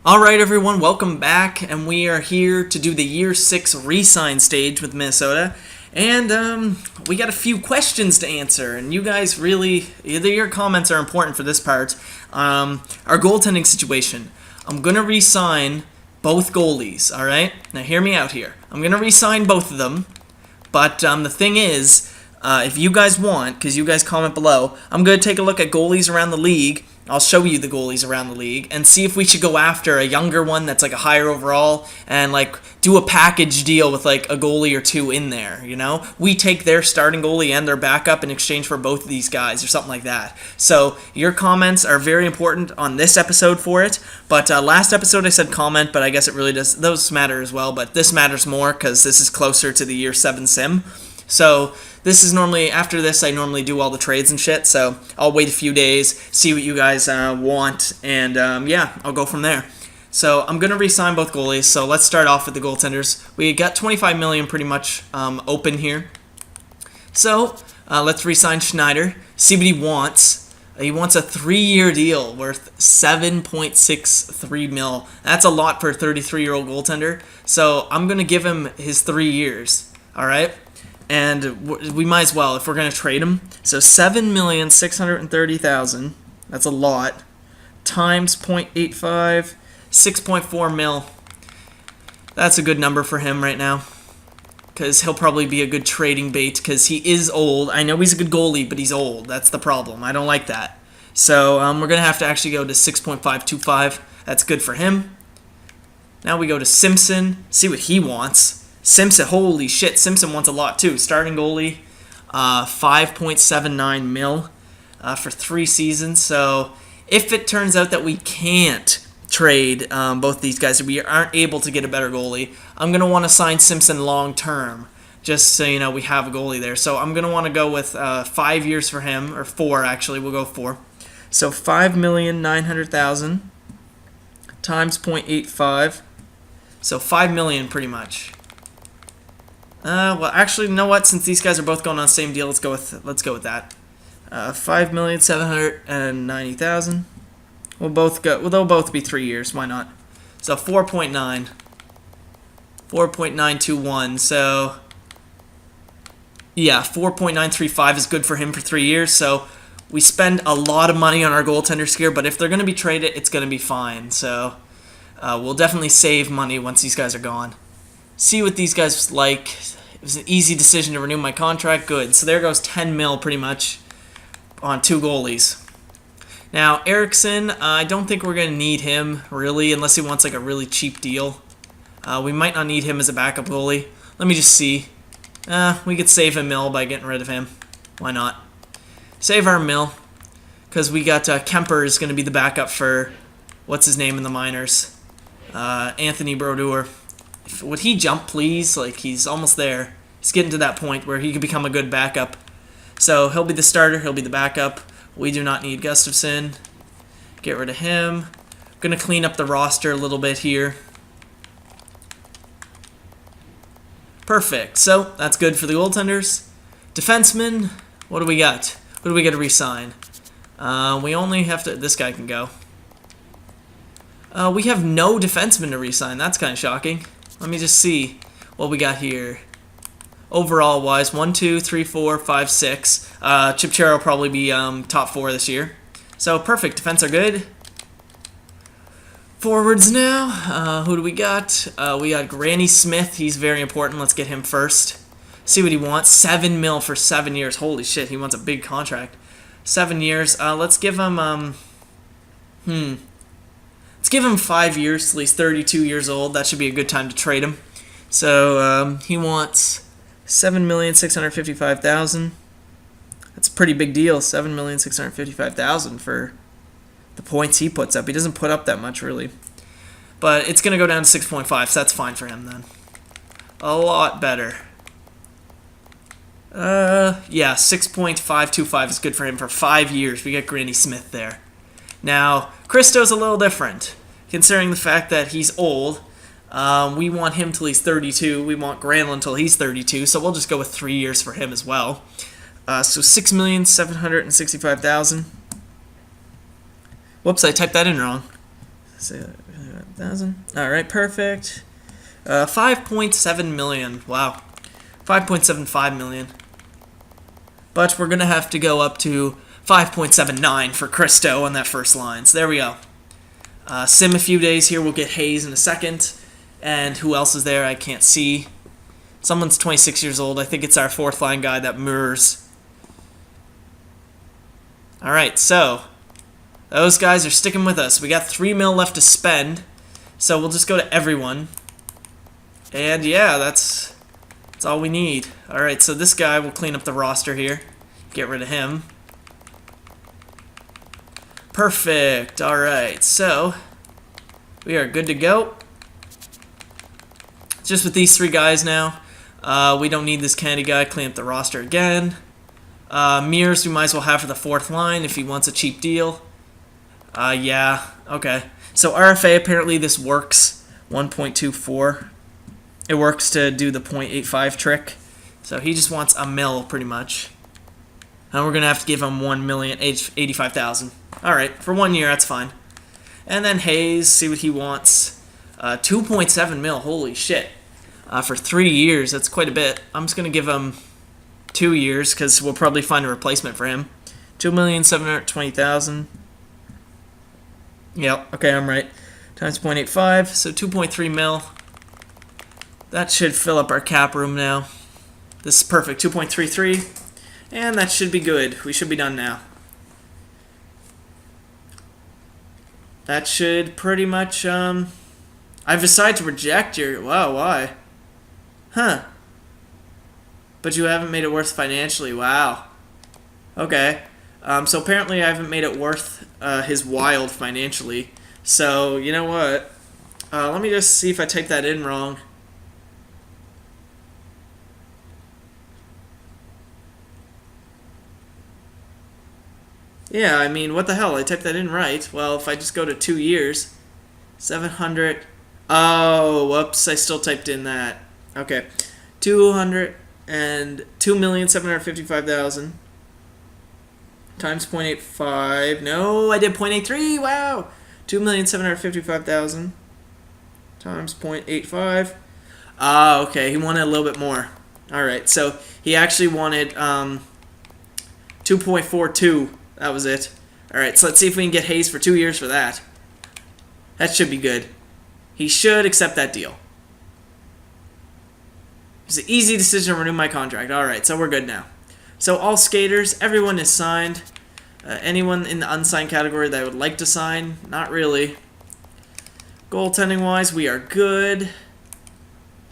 Alright everyone, welcome back, and we are here to do the Year 6 re-sign stage with Minnesota, and we got a few questions to answer, and you guys really, your comments are important for this part. Our goaltending situation. I'm going to re-sign both goalies, alright? Now hear me out here. I'm going to re-sign both of them, but the thing is, if you guys want, because you guys comment below, I'm going to take a look at goalies around the league. I'll show you the goalies around the league and see if we should go after a younger one that's like a higher overall and like do a package deal with like a goalie or two in there, you know? We take their starting goalie and their backup in exchange for both of these guys or something like that. So your comments are very important on this episode for it. But last episode I said comment, but I guess it really does. Those matter as well, but this matters more because this is closer to the Year 7 sim. So this is normally, after this, I normally do all the trades and shit, so I'll wait a few days, see what you guys want, and yeah, I'll go from there. So I'm going to re-sign both goalies, so let's start off with the goaltenders. We got $25 million pretty much open here. So let's re-sign Schneider, see what he wants. He wants a 3-year deal worth $7.63 million. That's a lot for a 33-year-old goaltender, so I'm going to give him his 3 years, all right? And we might as well if we're going to trade him. So $7,630,000, that's a lot, times 0.85, 6.4 mil. That's a good number for him right now because he'll probably be a good trading bait because he is old. I know he's a good goalie, but he's old. That's the problem. I don't like that. So we're going to have to actually go to 6.525. That's good for him. Now we go to Simpson, see what he wants. Simpson, holy shit, Simpson wants a lot too. Starting goalie, 5.79 mil for 3 seasons. So if it turns out that we can't trade both these guys, we aren't able to get a better goalie, I'm going to want to sign Simpson long term, just so you know we have a goalie there. So I'm going to want to go with 5 years for him, or 4 actually, we'll go 4. So $5,900,000 times 0.85, so $5 million pretty much. Well, actually, you know what? Since these guys are both going on the same deal, let's go with that. $5,790,000. We'll both go. Well, they'll both be 3 years. Why not? So 4.921. So yeah, 4.935 is good for him for 3 years. So we spend a lot of money on our goaltenders here, but if they're going to be traded, it's going to be fine. So we'll definitely save money once these guys are gone. See what these guys like. It was an easy decision to renew my contract. Good. So there goes 10 mil pretty much on 2 goalies. Now, Erickson, I don't think we're going to need him, really, unless he wants like a really cheap deal. We might not need him as a backup goalie. Let me just see. We could save a mil by getting rid of him. Why not? Save our mil. Because we got Kemper is going to be the backup for, what's his name in the minors? Anthony Brodeur. Would he jump, please? Like, he's almost there. He's getting to that point where he could become a good backup. So he'll be the starter. He'll be the backup. We do not need Gustafson. Get rid of him. I'm going to clean up the roster a little bit here. Perfect. So that's good for the goaltenders. Defensemen, what do we got? What do we got to re-sign? We only have to... This guy can go. We have no defensemen to re-sign. That's kind of shocking. Let me just see what we got here. Overall wise, 1, 2, 3, 4, 5, 6. Chip Chara will probably be top 4 this year. So perfect. Defense are good. Forwards now. Who do we got? We got Granny Smith. He's very important. Let's get him first. See what he wants. 7 mil for 7 years. Holy shit, he wants a big contract. 7 years. Let's give him... Let's give him 5 years till he's 32 years old. That should be a good time to trade him. So he wants $7,655,000. That's a pretty big deal. $7,655,000 for the points he puts up. He doesn't put up that much really, but it's gonna go down to 6.5. So that's fine for him then. A lot better. Yeah, 6.525 is good for him for 5 years. We got Granny Smith there. Now, Christo's a little different, considering the fact that he's old. We want him till he's 32. We want Granlund till he's 32, so we'll just go with 3 years for him as well. So $6,765,000. Whoops, I typed that in wrong. 1,000. All right, perfect. 5.7 million. Wow. 5.75 million. But we're going to have to go up to 5.79 for Christo on that first line. So there we go. Sim a few days here. We'll get Hayes in a second. And who else is there? I can't see. Someone's 26 years old. I think it's our fourth line guy, that Murs. All right, so those guys are sticking with us. We got 3 mil left to spend. So we'll just go to everyone. And yeah, that's all we need. All right, so this guy will clean up the roster here. Get rid of him. Perfect. All right, so we are good to go. Just with these 3 guys now. We don't need this Candy guy. Clean up the roster again. Mears we might as well have for the fourth line if he wants a cheap deal. Yeah, okay. So RFA, apparently this works. 1.24. It works to do the 0.85 trick. So he just wants a mil, pretty much. And we're going to have to give him 1,085,000. Alright, for 1 year, that's fine. And then Hayes, see what he wants. 2.7 mil, holy shit. For 3 years, that's quite a bit. I'm just going to give him 2 years, because we'll probably find a replacement for him. 2,720,000. Yep, okay, I'm right. Times 0.85, so 2.3 mil. That should fill up our cap room now. This is perfect, 2.33. And that should be good. We should be done now. That should pretty much, I've decided to reject your, wow, why? Huh. But you haven't made it worth financially, wow. Okay. So apparently I haven't made it worth his wild financially. So, you know what? Let me just see if I typed that in wrong. Yeah, I mean, what the hell? I typed that in right. Well, if I just go to 2 years, 700. Oh, whoops! I still typed in that. Okay, 2,755,000 times 0.85. No, I did 0.83. Wow, 2,755,000 times 0.85. Ah, okay. He wanted a little bit more. All right, so he actually wanted 2.42. That was it. Alright, so let's see if we can get Hayes for 2 years for that. That should be good. He should accept that deal. It's an easy decision to renew my contract. Alright, so we're good now. So all skaters, everyone is signed. Anyone in the unsigned category that I would like to sign? Not really. Goaltending-wise, we are good.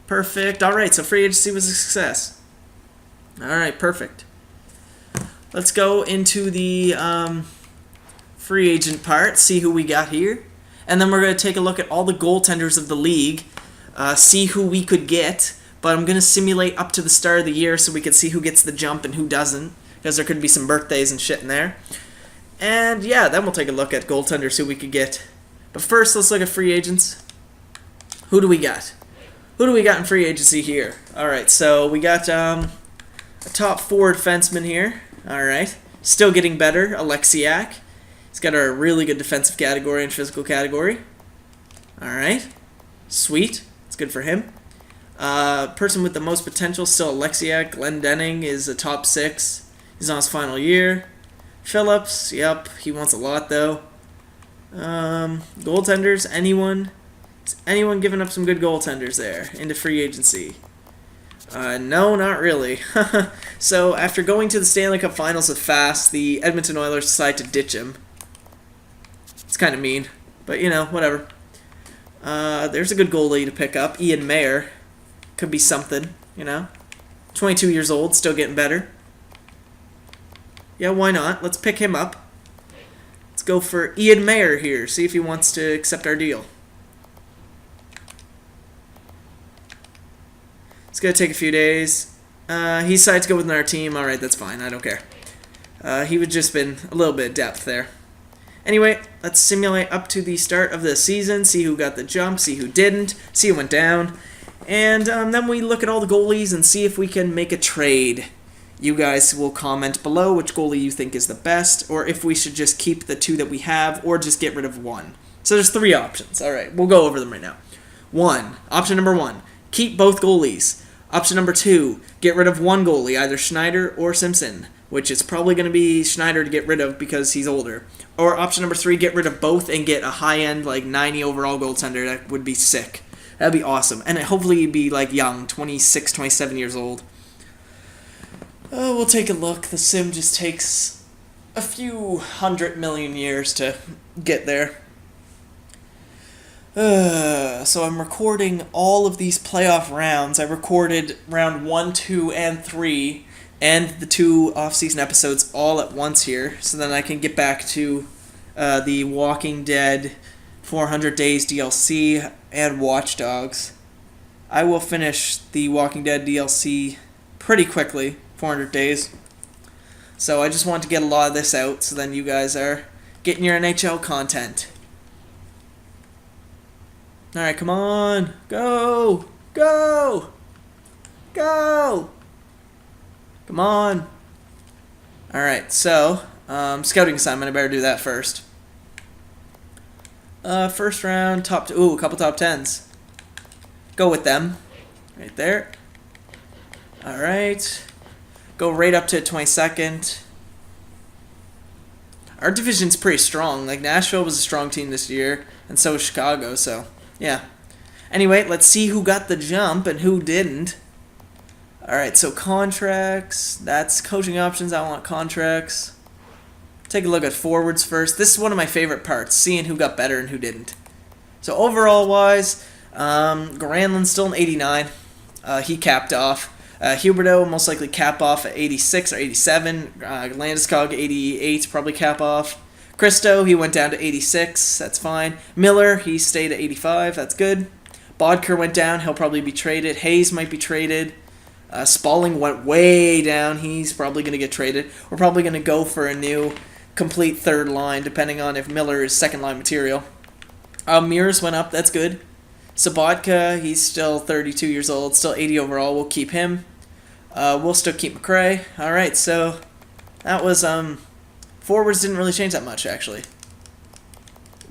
Perfect. Alright, so free agency was a success. Alright, perfect. Let's go into the free agent part, see who we got here. And then we're going to take a look at all the goaltenders of the league, see who we could get. But I'm going to simulate up to the start of the year so we can see who gets the jump and who doesn't, because there could be some birthdays and shit in there. And yeah, then we'll take a look at goaltenders who we could get. But first, let's look at free agents. Who do we got? Who do we got in free agency here? Alright, so we got a top forward defenseman here. Alright. Still getting better, Alexiak. He's got a really good defensive category and physical category. Alright. Sweet. It's good for him. Person with the most potential, still Alexiak. Glendening is a top 6. He's on his final year. Phillips, yep. He wants a lot, though. Goaltenders, anyone? Is anyone giving up some good goaltenders there into free agency? No, not really. So, after going to the Stanley Cup Finals with Fast, the Edmonton Oilers decided to ditch him. It's kind of mean, but, you know, whatever. There's a good goalie to pick up. Ian Mayer. Could be something, you know. 22 years old, still getting better. Yeah, why not? Let's pick him up. Let's go for Ian Mayer here, see if he wants to accept our deal. It's going to take a few days. He decided to go with another team. Alright, that's fine. I don't care. He would just been a little bit of depth there. Anyway, let's simulate up to the start of the season. See who got the jump. See who didn't. See who went down. And then we look at all the goalies and see if we can make a trade. You guys will comment below which goalie you think is the best, or if we should just keep the 2 that we have, or just get rid of 1. So there's 3 options. All right, we'll go over them right now. Option number 1, keep both goalies. Option number 2, get rid of one goalie, either Schneider or Simpson, which is probably going to be Schneider to get rid of because he's older. Or option number 3, get rid of both and get a high-end, 90 overall goaltender. That would be sick. That'd be awesome. And hopefully he'd be, young, 26, 27 years old. We'll take a look. The sim just takes a few 100 million years to get there. So I'm recording all of these playoff rounds. I recorded round 1, 2, and 3, and the 2 off-season episodes all at once here, so then I can get back to the Walking Dead 400 Days DLC and Watch Dogs. I will finish the Walking Dead DLC pretty quickly, 400 days. So I just want to get a lot of this out, so then you guys are getting your NHL content. Alright, come on. Go! Go! Go! Come on. Alright, so, scouting assignment, I better do that first. First round, a couple top 10s. Go with them. Right there. Alright. Go right up to 22nd. Our division's pretty strong. Nashville was a strong team this year, and so was Chicago, so... yeah. Anyway, let's see who got the jump and who didn't. Alright, so contracts. That's coaching options. I want contracts. Take a look at forwards first. This is one of my favorite parts, seeing who got better and who didn't. So overall-wise, Granlund's still an 89. He capped off. Huberdeau most likely cap off at 86 or 87. Landeskog, 88, probably cap off. Christo, he went down to 86. That's fine. Miller, he stayed at 85. That's good. Bodker went down. He'll probably be traded. Hayes might be traded. Spalling went way down. He's probably going to get traded. We're probably going to go for a new complete third line, depending on if Miller is second line material. Mears went up. That's good. Sabatka, he's still 32 years old. Still 80 overall. We'll keep him. We'll still keep McRae. All right, so that was... forwards didn't really change that much, actually.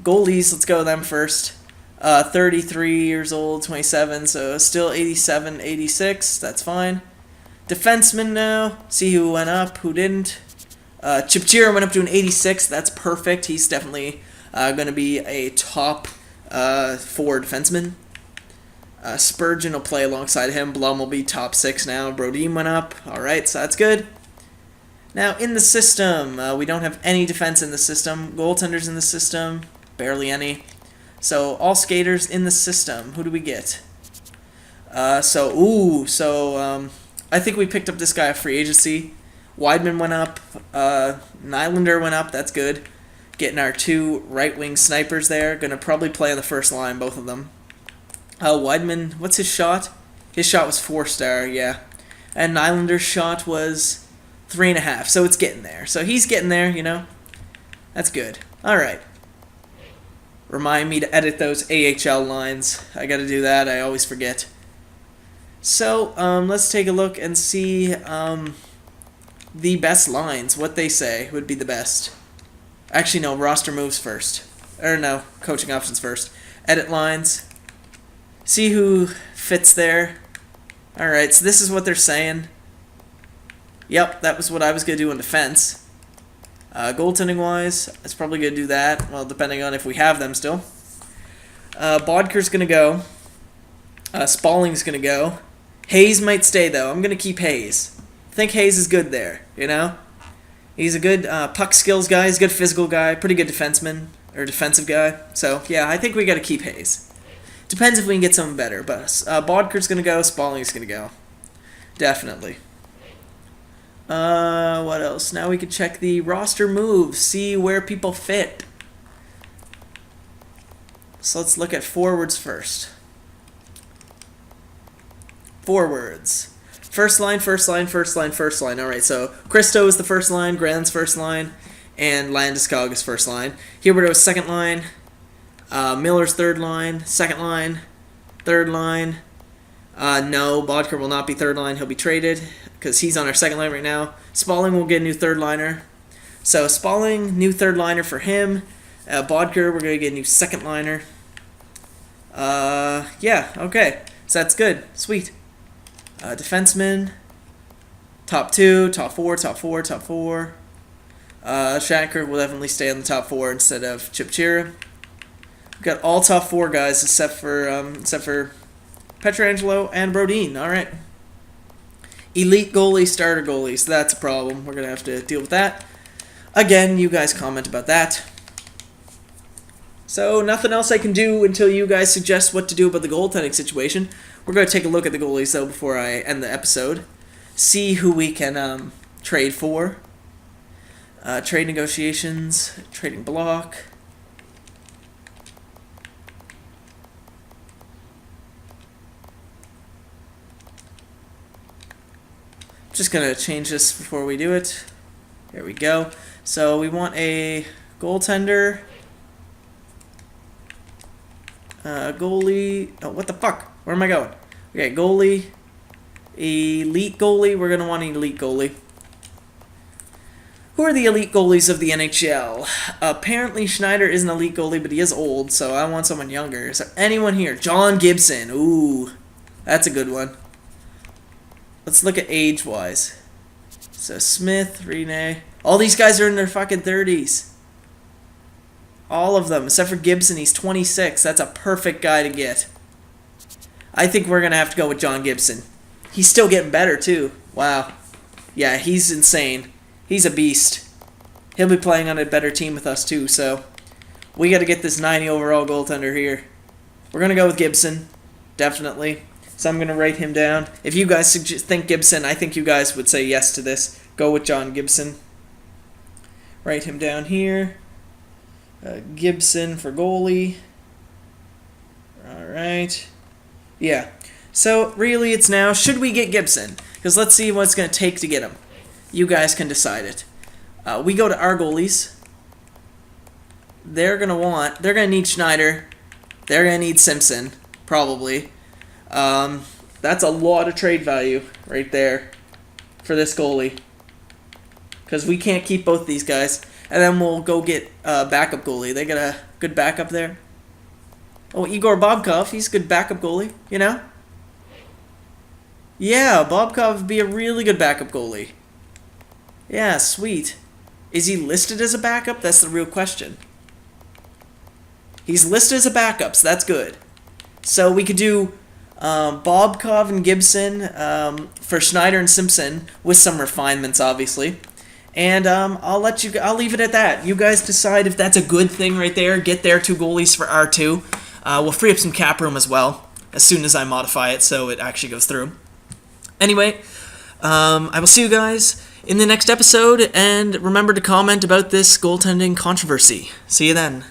Goalies, let's go with them first. 33 years old, 27, so still 87, 86. That's fine. Defensemen now. See who went up, who didn't. Chipchira went up to an 86. That's perfect. He's definitely going to be a top 4 defenseman. Spurgeon will play alongside him. Blum will be top 6 now. Brodin went up. All right, so that's good. Now, in the system, we don't have any defense in the system. Goaltenders in the system, barely any. So, all skaters in the system. Who do we get? I think we picked up this guy at free agency. Weidman went up. Nylander went up. That's good. Getting our 2 right-wing snipers there. Going to probably play on the first line, both of them. Weidman, what's his shot? His shot was 4-star, yeah. And Nylander's shot was 3.5, so it's getting there. So he's getting there, you know. That's good. All right. Remind me to edit those AHL lines. I got to do that. I always forget. So let's take a look and see the best lines. What they say would be the best. Actually, no. Roster moves first. Or no. Coaching options first. Edit lines. See who fits there. All right. So this is what they're saying. Yep, that was what I was going to do in defense. Goaltending-wise, it's probably going to do that. Well, depending on if we have them still. Bodker's going to go. Spalling's going to go. Hayes might stay, though. I'm going to keep Hayes. I think Hayes is good there, you know? He's a good puck skills guy. He's a good physical guy. Pretty good defenseman, or defensive guy. So, yeah, I think we got to keep Hayes. Depends if we can get someone better. But Bodker's going to go. Spalling's going to go. Definitely. What else? Now we can check the roster moves, see where people fit. So let's look at forwards first. Forwards. First line, first line, first line, first line. Alright, so Christo is the first line, Gran's first line, and Landeskog is first line. Huberdeau is second line, Miller's third line, second line, third line. No, Bodker will not be third line. He'll be traded because he's on our second line right now. Spalling will get a new third liner. So Spalling, new third liner for him. Bodker, we're going to get a new second liner. Yeah, okay. So that's good. Sweet. Defenseman. Top 2, top 4, top 4, top 4. Shattenkirk will definitely stay on the top 4 instead of Chip Chira. We've got all top 4 guys except for Pietrangelo and Brodin. All right. Elite goalie, starter goalie. So that's a problem. We're going to have to deal with that. Again, you guys comment about that. So nothing else I can do until you guys suggest what to do about the goaltending situation. We're going to take a look at the goalies, though, before I end the episode. See who we can trade for. Trade negotiations, trading block. Just going to change this before we do it. There we go. So we want a goaltender. Goalie. Oh, what the fuck? Where am I going? Okay, goalie. Elite goalie. We're going to want an elite goalie. Who are the elite goalies of the NHL? Apparently Schneider is an elite goalie, but he is old, so I want someone younger. Is there anyone here? John Gibson. Ooh, that's a good one. Let's look at age-wise. So Smith, Rene. All these guys are in their fucking 30s. All of them, except for Gibson. He's 26. That's a perfect guy to get. I think we're going to have to go with John Gibson. He's still getting better, too. Wow. Yeah, he's insane. He's a beast. He'll be playing on a better team with us, too, so we got to get this 90 overall goaltender here. We're going to go with Gibson, definitely. So I'm going to write him down. If you guys think Gibson, I think you guys would say yes to this. Go with John Gibson. Write him down here. Gibson for goalie. All right. Yeah. So really it's now, should we get Gibson? Because let's see what it's going to take to get him. You guys can decide it. We go to our goalies. They're going to need Schneider. They're going to need Simpson, probably. That's a lot of trade value right there for this goalie. Because we can't keep both these guys. And then we'll go get a backup goalie. They got a good backup there. Oh, Igor Bobkov. He's a good backup goalie, you know? Yeah, Bobkov would be a really good backup goalie. Yeah, sweet. Is he listed as a backup? That's the real question. He's listed as a backup, so that's good. So we could do Bobkov and Gibson for Schneider and Simpson with some refinements, obviously. And I'll leave it at that. You guys decide if that's a good thing right there. Get their 2 goalies for R2. We'll free up some cap room as well as soon as I modify it so it actually goes through. Anyway, I will see you guys in the next episode, and remember to comment about this goaltending controversy. See you then.